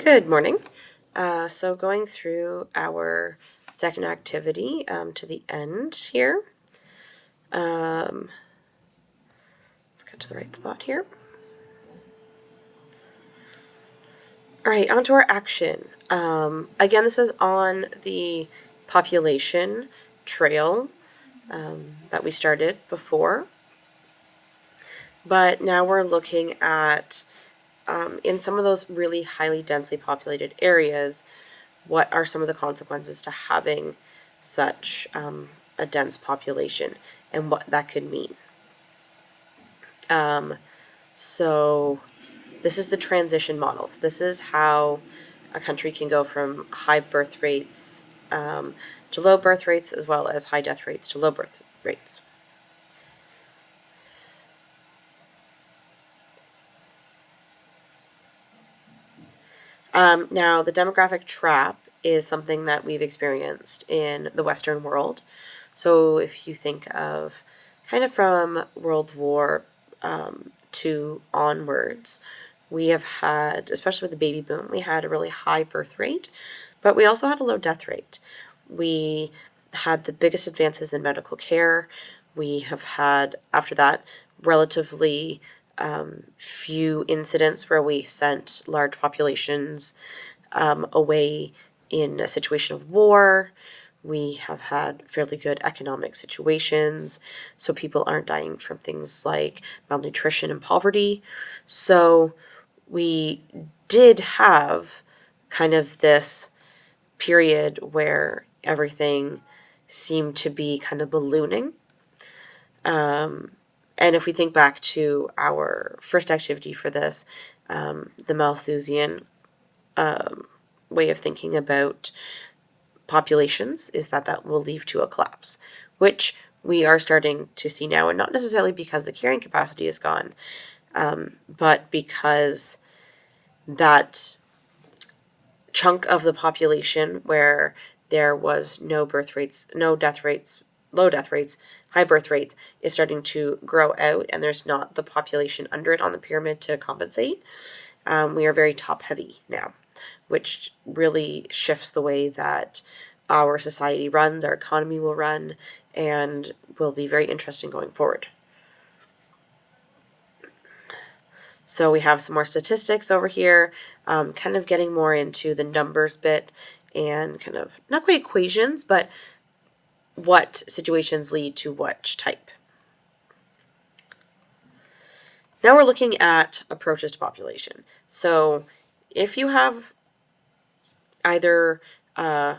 Good morning. So going through our second activity to the end here. Let's get to the right spot here. All right, on to our action. Again, this is on the population trail that we started before. But now we're looking at, in some of those really highly densely populated areas, what are some of the consequences to having such a dense population and what that could mean. So this is the transition model. So this is how a country can go from high birth rates to low birth rates, as well as high death rates to low birth rates. Now, the demographic trap is something that we've experienced in the Western world. So if you think of kind of from World War II onwards, we have had, especially with the baby boom, we had a really high birth rate, but we also had a low death rate. We had the biggest advances in medical care. We have had, after that, relatively few incidents where we sent large populations away in a situation of war. We have had fairly good economic situations, so people aren't dying from things like malnutrition and poverty. So we did have kind of this period where everything seemed to be kind of ballooning. And if we think back to our first activity for this, the Malthusian way of thinking about populations is that will lead to a collapse, which we are starting to see now, and not necessarily because the carrying capacity is gone, but because that chunk of the population where there was no birth rates, no death rates, low death rates, high birth rates is starting to grow out, and there's not the population under it on the pyramid to compensate. We are very top heavy now, which really shifts the way that our society runs, our economy will run, and will be very interesting going forward. So we have some more statistics over here, kind of getting more into the numbers bit and kind of, not quite equations, but what situations lead to which type. Now we're looking at approaches to population. So if you have either a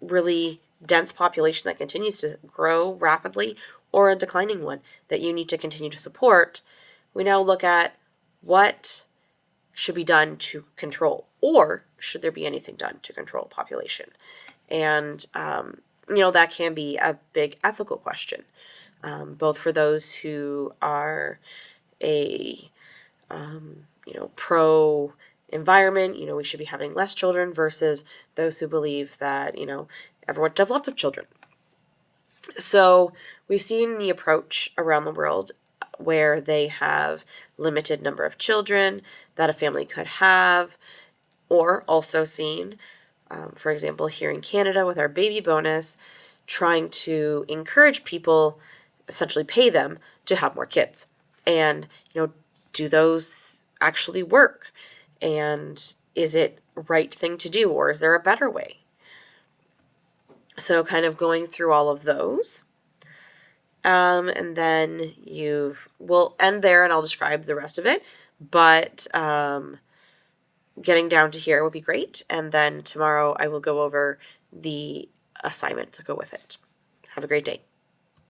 really dense population that continues to grow rapidly or a declining one that you need to continue to support, we now look at what should be done to control, or should there be anything done to control population? And, that can be a big ethical question, both for those who are a, pro environment, we should be having less children, versus those who believe that, everyone should have lots of children. So we've seen the approach around the world where they have limited number of children that a family could have, or also seen, for example, here in Canada with our baby bonus, trying to encourage people, essentially pay them to have more kids. And, do those actually work? And is it right thing to do, or is there a better way? So kind of going through all of those. And then we'll end there and I'll describe the rest of it. But getting down to here would be great. And then tomorrow I will go over the assignment to go with it. Have a great day.